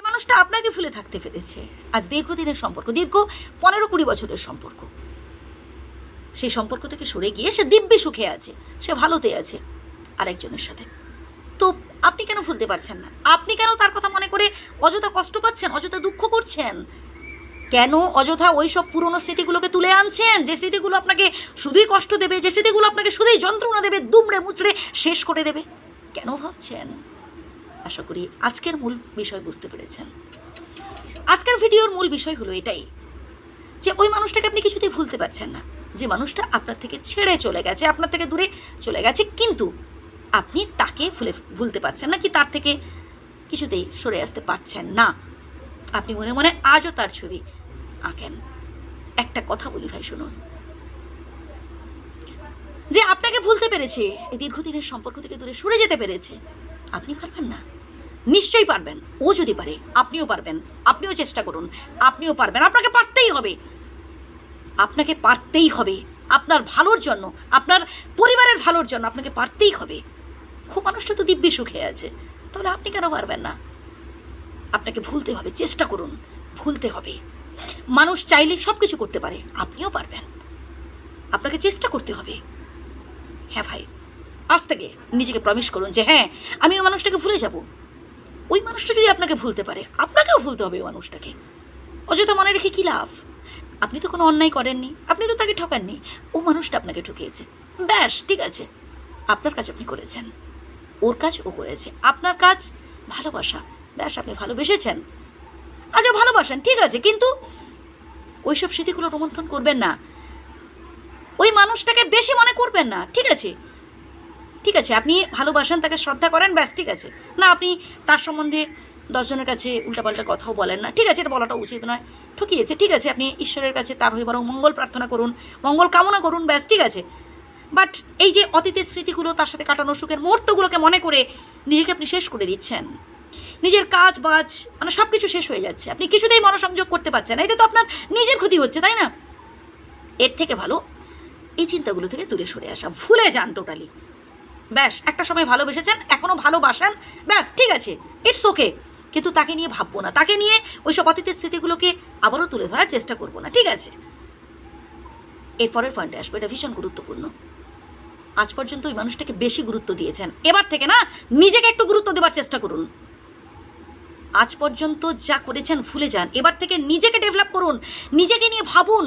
যে মানুষটা আপনাকে ফুলে থাকতে পেরেছে, আজ দীর্ঘদিনের সম্পর্ক, দীর্ঘ 15-20 বছরের সম্পর্ক, সেই সম্পর্ক থেকে সরে গিয়ে সে দিব্যি সুখে আছে, সে ভালোতে আছে আরেকজনের সাথে। তো আপনি কেন ভুলতে পারছেন না? আপনি কেন তার কথা মনে করে অযথা কষ্ট পাচ্ছেন, অযথা দুঃখ করছেন? কেন অযথা ওই সব পুরনো স্মৃতিগুলোকে তুলে আনছেন, যে স্মৃতিগুলো আপনাকে শুধুই কষ্ট দেবে, যে স্মৃতিগুলো আপনাকে শুধুই যন্ত্রণা দেবে, দুমড়ে মুচড়ে শেষ করে দেবে? কেন ভাবছেন? আশা করি আজকের মূল বিষয় বুঝতে পেরেছেন। আজকের ভিডিওর মূল বিষয় হলো এটাই, যে ওই মানুষটাকে আপনি কিছুতেই ভুলতে পারছেন না, যে মানুষটা আপনার থেকে ছেড়ে চলে গেছে, আপনার থেকে দূরে চলে গেছে, কিন্তু আপনি তাকে ভুলতে পারছেন না, কি তার থেকে কিছুতেই সরে আসতে পারছেন না। আপনি মনে মনে আজও তার ছবি আঁকেন। একটা কথা বলি ভাই, শুনুন, যে আপনাকে ভুলতে পেরেছে, এই দীর্ঘদিনের সম্পর্ক থেকে দূরে সরে যেতে পেরেছে, আপনি পারবেন না? নিশ্চয়ই পারবেন। ও যদি পারে, আপনিও পারবেন। আপনিও চেষ্টা করুন, আপনিও পারবেন। আপনাকে পারতেই হবে, আপনাকে পারতেই হবে। আপনার ভালোর জন্য, আপনার পরিবারের ভালোর জন্য আপনাকে পারতেই হবে। খুব মানুষটা তো দিব্যি সুখে আছে, তাহলে আপনি কেন পারবেন না? আপনাকে ভুলতে হবে, চেষ্টা করুন, ভুলতে হবে। মানুষ চাইলে সব কিছু করতে পারে, আপনিও পারবেন। আপনাকে চেষ্টা করতে হবে। হ্যাঁ ভাই, আজ থেকে নিজেকে প্রমিস করুন যে হ্যাঁ, আমি ওই মানুষটাকে ভুলে যাব। ওই মানুষটা যদি আপনাকে ভুলতে পারে, আপনাকেও ভুলতে হবে ওই মানুষটাকে। অযথা মনে রেখে কী লাভ? আপনি তো কোনো অন্যায় করেননি, আপনি তো তাকে ঠকাননি, ও মানুষটা আপনাকে ঠকিয়েছে। ব্যাস, ঠিক আছে, আপনার কাজ আপনি করেছেন, ওর কাজ ও করেছে। আপনার কাজ ভালোবাসা, ব্যাস, আপনি ভালোবেসেছেন, আজও ভালোবাসেন, ঠিক আছে, কিন্তু ওইসব স্মৃতিগুলো রোমন্থন করবেন না, ওই মানুষটাকে বেশি মনে করবেন না, ঠিক আছে? ঠিক আছে, আপনি ভালোবাসেন, তাকে শ্রদ্ধা করেন, ব্যাস, ঠিক আছে। না, আপনি তার সম্বন্ধে 10 জনের কাছে উল্টাপাল্টা কথাও বলেন না, ঠিক আছে, এটা বলাটা উচিত নয়, ঠকিয়েছে, ঠিক আছে, আপনি ঈশ্বরের কাছে তার হয়ে বরং মঙ্গল প্রার্থনা করুন, মঙ্গল কামনা করুন, ব্যাস, ঠিক আছে। বাট এই যে অতীতের স্মৃতিগুলো, তার সাথে কাটানো সুখের মুহূর্তগুলোকে মনে করে নিজেকে আপনি শেষ করে দিচ্ছেন। নিজের কাজ বাজ মানে সব কিছু শেষ হয়ে যাচ্ছে, আপনি কিছুতেই মনোসংযোগ করতে পারছেন না, এতে তো আপনার নিজের ক্ষতি হচ্ছে, তাই না? এর থেকে ভালো এই চিন্তাগুলো থেকে দূরে সরে আসা, ভুলে যান টোটালি। ব্যাস, একটা সময় ভালোবেসেছেন, এখনও ভালোবাসেন, ব্যাস, ঠিক আছে, ইটস ওকে, কিন্তু তাকে নিয়ে ভাববো না, তাকে নিয়ে ওই সব অতীতের স্মৃতিগুলোকে আবারও তুলে ধরার চেষ্টা করবো না, ঠিক আছে? এরপরের পয়েন্টে আসবো, এটা ভীষণ গুরুত্বপূর্ণ। আজ পর্যন্ত ওই মানুষটাকে বেশি গুরুত্ব দিয়েছেন, এবার থেকে না, নিজেকে একটু গুরুত্ব দেওয়ার চেষ্টা করুন। আজ পর্যন্ত যা করেছেন ভুলে যান, এবার থেকে নিজেকে ডেভেলপ করুন, নিজেকে নিয়ে ভাবুন।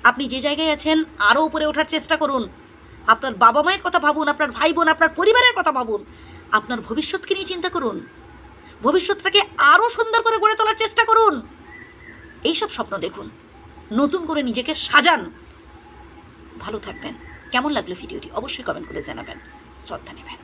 আপনি যে জায়গায় আছেন আরও উপরে ওঠার চেষ্টা করুন। আপনার বাবা মায়ের কথা ভাবুন, আপনার ভাই বোন, আপনার পরিবারের কথা ভাবুন, আপনার ভবিষ্যৎকে নিয়ে চিন্তা করুন, ভবিষ্যৎটাকে আরও সুন্দর করে গড়ে তোলার চেষ্টা করুন। এইসব স্বপ্ন দেখুন, নতুন করে নিজেকে সাজান। ভালো থাকবেন। কেমন লাগলো ভিডিওটি অবশ্যই কমেন্ট করে জানাবেন। শ্রদ্ধা নেবেন।